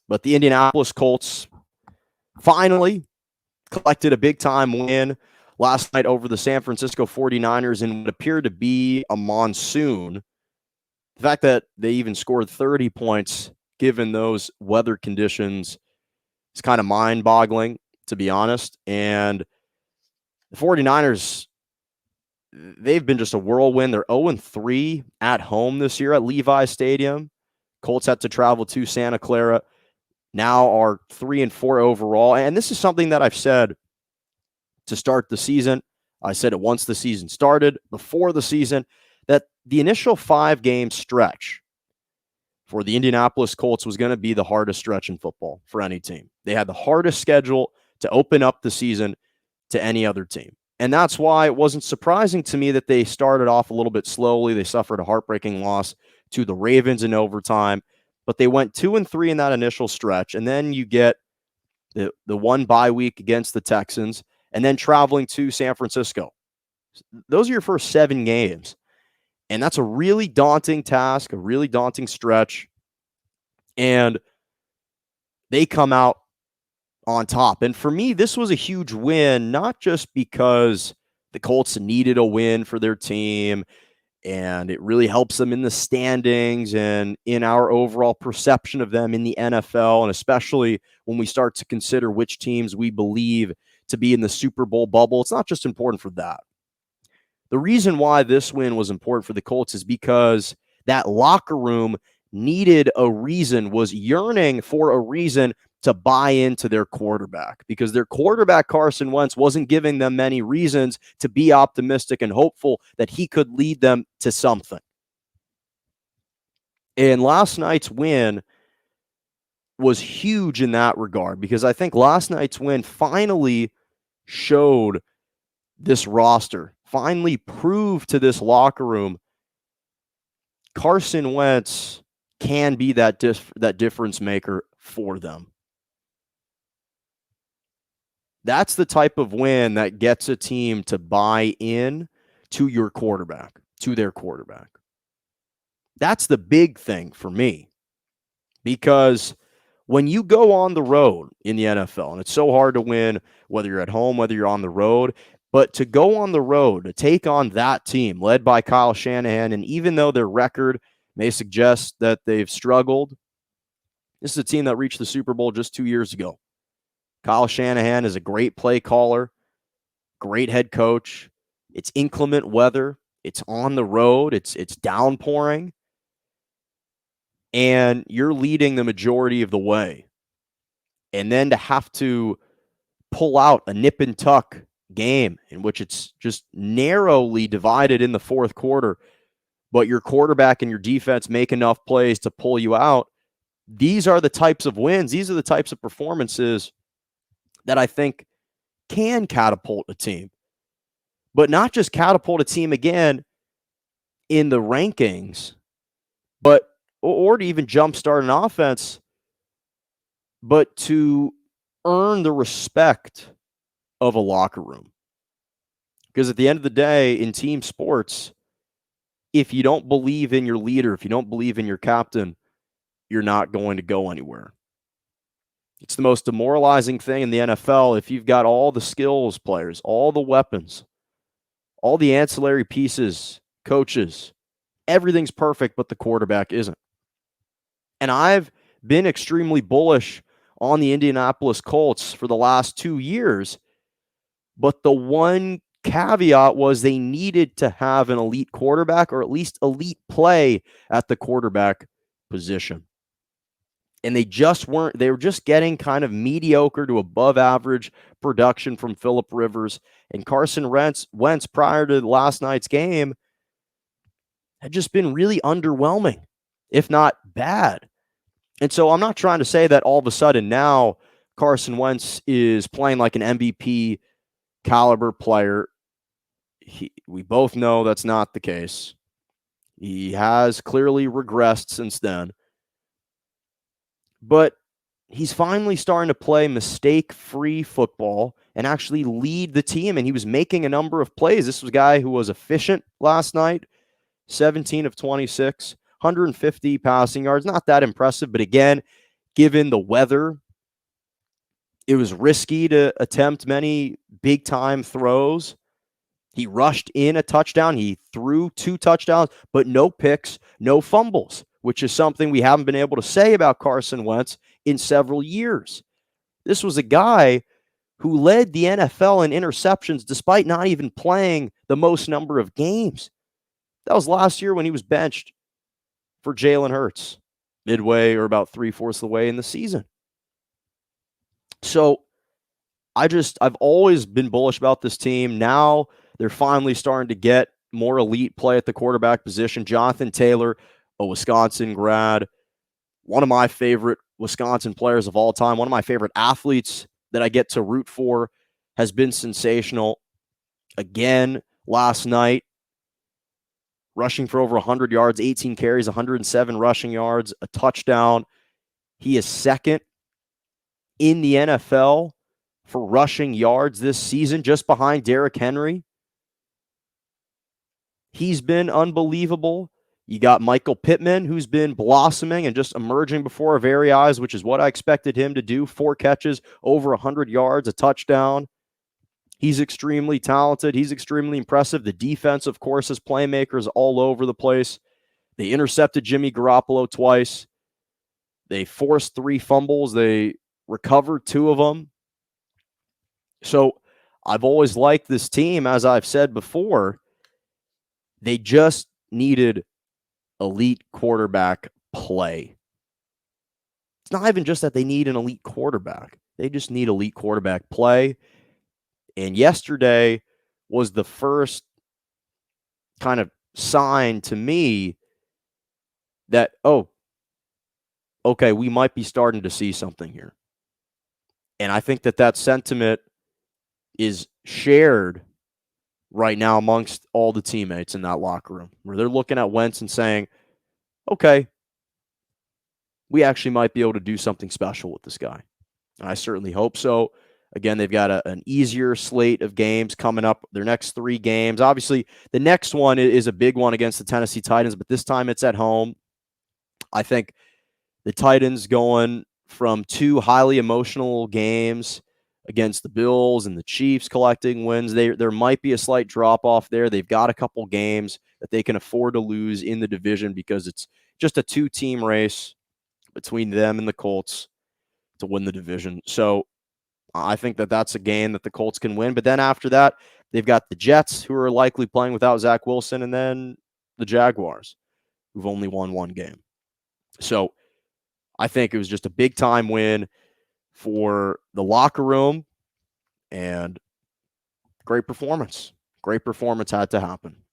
But the Indianapolis Colts finally collected a big-time win last night over the San Francisco 49ers in what appeared to be a monsoon. The fact that they even scored 30 points given those weather conditions is kind of mind-boggling, to be honest. And the 49ers, they've been just a whirlwind. They're 0-3 at home this year at Levi Stadium. Colts had to travel to Santa Clara. Now are 3-4 overall. And this is something that I've said to start the season. I said it once the season started, before the season, that the initial 5-game stretch for the Indianapolis Colts was going to be the hardest stretch in football for any team. They had the hardest schedule to open up the season to any other team. And that's why it wasn't surprising to me that they started off a little bit slowly. They suffered a heartbreaking loss to the Ravens in overtime, but they went 2-3 in that initial stretch. And then you get the one bye week against the Texans, and then traveling to San Francisco. Those are your first 7 games. And that's a really daunting task, a really daunting stretch. And they come out on top. And for me, this was a huge win, not just because the Colts needed a win for their team, and it really helps them in the standings and in our overall perception of them in the NFL, and especially when we start to consider which teams we believe to be in the Super Bowl bubble. It's not just important for that. The reason why this win was important for the Colts is because that locker room needed a reason, was yearning for a reason to buy into their quarterback, because their quarterback, Carson Wentz, wasn't giving them many reasons to be optimistic and hopeful that he could lead them to something. And last night's win was huge in that regard, because I think last night's win finally showed this roster, finally proved to this locker room Carson Wentz can be that difference maker for them. That's the type of win that gets a team to buy in to your quarterback, to their quarterback. That's the big thing for me, because when you go on the road in the NFL, and it's so hard to win, whether you're at home, whether you're on the road, but to go on the road, to take on that team led by Kyle Shanahan, and even though their record may suggest that they've struggled, this is a team that reached the Super Bowl just 2 years ago. Kyle Shanahan is a great play caller, great head coach. It's inclement weather. It's on the road. It's downpouring. And you're leading the majority of the way. And then to have to pull out a nip and tuck game in which it's just narrowly divided in the fourth quarter, but your quarterback and your defense make enough plays to pull you out. These are the types of wins. These are the types of performances that I think can catapult a team, but not just catapult a team again in the rankings, but or to even jumpstart an offense, but to earn the respect of a locker room. Because at the end of the day, in team sports, if you don't believe in your leader, if you don't believe in your captain, you're not going to go anywhere. It's the most demoralizing thing in the NFL if you've got all the skills players, all the weapons, all the ancillary pieces, coaches, everything's perfect, but the quarterback isn't. And I've been extremely bullish on the Indianapolis Colts for the last 2 years, but the one caveat was they needed to have an elite quarterback, or at least elite play at the quarterback position. And they just weren't. They were just getting kind of mediocre to above average production from Phillip Rivers. And Carson Wentz, prior to last night's game, had just been really underwhelming, if not bad. And so I'm not trying to say that all of a sudden now Carson Wentz is playing like an MVP caliber player. We both know that's not the case. He has clearly regressed since then. But he's finally starting to play mistake-free football and actually lead the team, and he was making a number of plays. This was a guy who was efficient last night, 17 of 26, 150 passing yards. Not that impressive, but again, given the weather, it was risky to attempt many big-time throws. He rushed in a touchdown. He threw 2 touchdowns, but no picks, no fumbles, which is something we haven't been able to say about Carson Wentz in several years. This was a guy who led the NFL in interceptions despite not even playing the most number of games. That was last year when he was benched for Jalen Hurts midway or about 3/4 of the way in the season. So I've always been bullish about this team. Now they're finally starting to get more elite play at the quarterback position. Jonathan Taylor, a Wisconsin grad, one of my favorite Wisconsin players of all time, one of my favorite athletes that I get to root for, has been sensational. Again, last night, rushing for over 100 yards, 18 carries, 107 rushing yards, a touchdown. He is second in the NFL for rushing yards this season, just behind Derrick Henry. He's been unbelievable. You got Michael Pittman, who's been blossoming and just emerging before our very eyes, which is what I expected him to do. 4 catches, over 100 yards, a touchdown. He's extremely talented. He's extremely impressive. The defense, of course, is playmakers all over the place. They intercepted Jimmy Garoppolo twice. They forced 3 fumbles. They recovered 2 of them. So I've always liked this team, as I've said before. They just needed elite quarterback play. It's not even just that they need an elite quarterback. They just need elite quarterback play. And yesterday was the first kind of sign to me that, oh, okay, we might be starting to see something here. And I think that sentiment is shared right now amongst all the teammates in that locker room, where they're looking at Wentz and saying, okay, we actually might be able to do something special with this guy. And I certainly hope so. Again, they've got an easier slate of games coming up, their next 3 games. Obviously, the next one is a big one against the Tennessee Titans, but this time it's at home. I think the Titans going from 2 highly emotional games against the Bills and the Chiefs collecting wins, there might be a slight drop-off there. They've got a couple games that they can afford to lose in the division because it's just a 2-team race between them and the Colts to win the division. So I think that's a game that the Colts can win. But then after that, they've got the Jets, who are likely playing without Zach Wilson, and then the Jaguars, who've only won 1 game. So I think it was just a big-time win for the locker room, and great performance. Great performance had to happen.